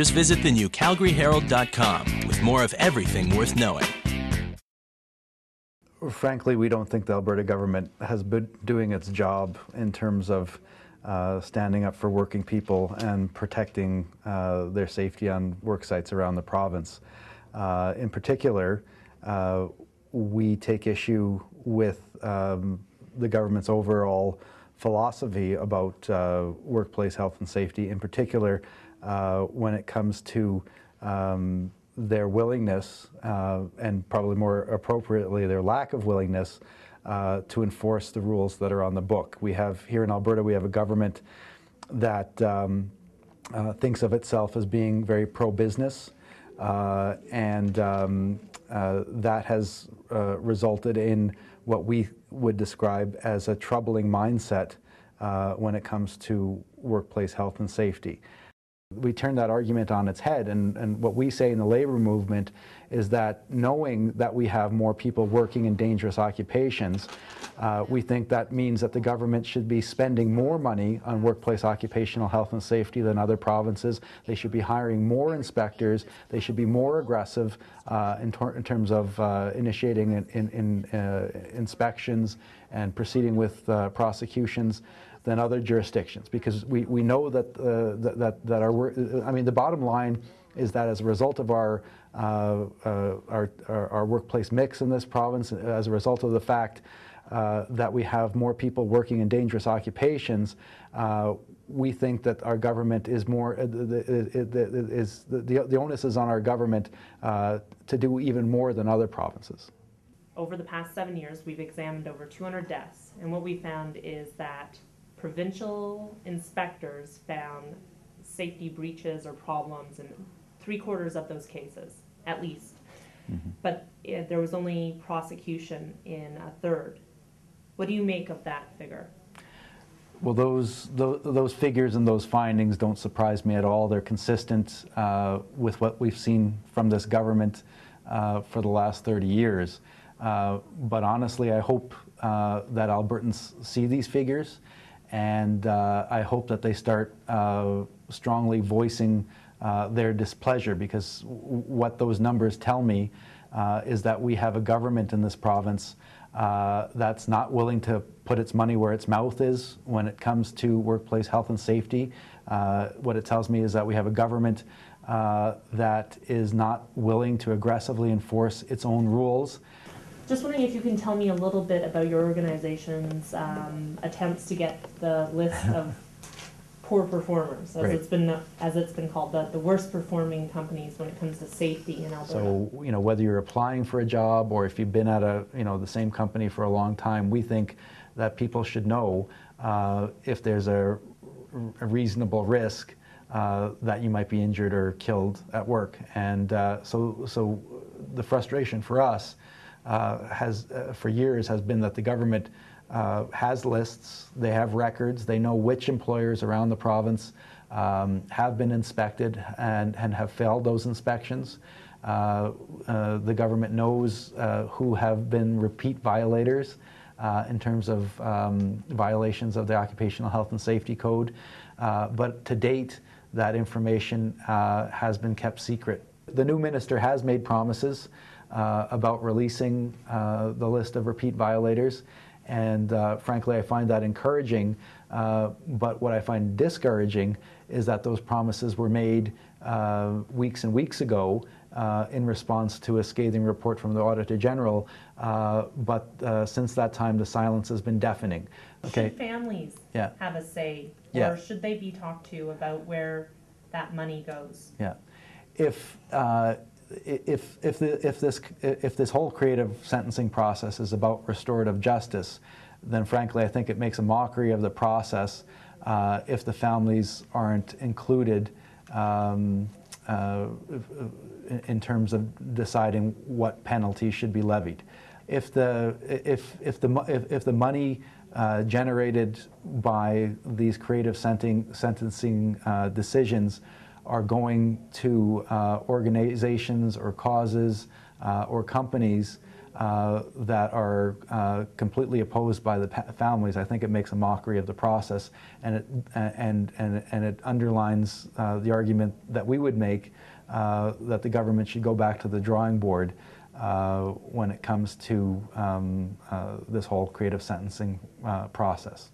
Just visit the new CalgaryHerald.com with more of everything worth knowing. Frankly, we don't think the Alberta government has been doing its job in terms of standing up for working people and protecting their safety on work sites around the province. In particular, we take issue with the government's overall philosophy about workplace health and safety, in particular when it comes to their willingness, and probably more appropriately their lack of willingness, to enforce the rules that are on the book. We have, here in Alberta, we have a government that thinks of itself as being very pro-business, and that has resulted in what we would describe as a troubling mindset when it comes to workplace health and safety. We turn that argument on its head, and what we say in the labor movement is that knowing that we have more people working in dangerous occupations, we think that means that the government should be spending more money on workplace occupational health and safety than other provinces. They should be hiring more inspectors. They should be more aggressive in terms of initiating inspections and proceeding with prosecutions than other jurisdictions, because we know that that our work, I mean, the bottom line is that as a result of our workplace mix in this province, as a result of the fact that we have more people working in dangerous occupations, we think that our government is more, the onus is on our government to do even more than other provinces. Over the past 7 years, we've examined over 200 deaths, and what we found is that provincial inspectors found safety breaches or problems in 3/4 of those cases, at least. Mm-hmm. But there was only prosecution in 1/3. What do you make of that figure? Well, those figures and those findings don't surprise me at all. They're consistent with what we've seen from this government for the last 30 years. But honestly, I hope that Albertans see these figures, and I hope that they start strongly voicing their displeasure, because what those numbers tell me is that we have a government in this province that's not willing to put its money where its mouth is when it comes to workplace health and safety. What it tells me is that we have a government that is not willing to aggressively enforce its own rules. Just wondering if you can tell me a little bit about your organization's attempts to get the list of poor performers, as, right, it's been called, the worst performing companies when it comes to safety in Alberta. So, you know, whether you're applying for a job or if you've been at the same company for a long time, we think that people should know if there's a reasonable risk that you might be injured or killed at work. And so the frustration for us for years has been that the government has lists, they have records, they know which employers around the province have been inspected and have failed those inspections. The government knows who have been repeat violators in terms of violations of the Occupational Health and Safety Code, but to date that information has been kept secret. The new minister has made promises about releasing the list of repeat violators, and frankly I find that encouraging, but what I find discouraging is that those promises were made weeks and weeks ago in response to a scathing report from the Auditor General, but since that time the silence has been deafening. Okay. Should families have a say, or should they be talked to about where that money goes? Yeah. If this whole creative sentencing process is about restorative justice, then frankly I think it makes a mockery of the process if the families aren't included in terms of deciding what penalties should be levied. If the money generated by these creative sentencing decisions are going to organizations or causes or companies that are completely opposed by the families. I think it makes a mockery of the process, and it underlines the argument that we would make that the government should go back to the drawing board when it comes to this whole creative sentencing process.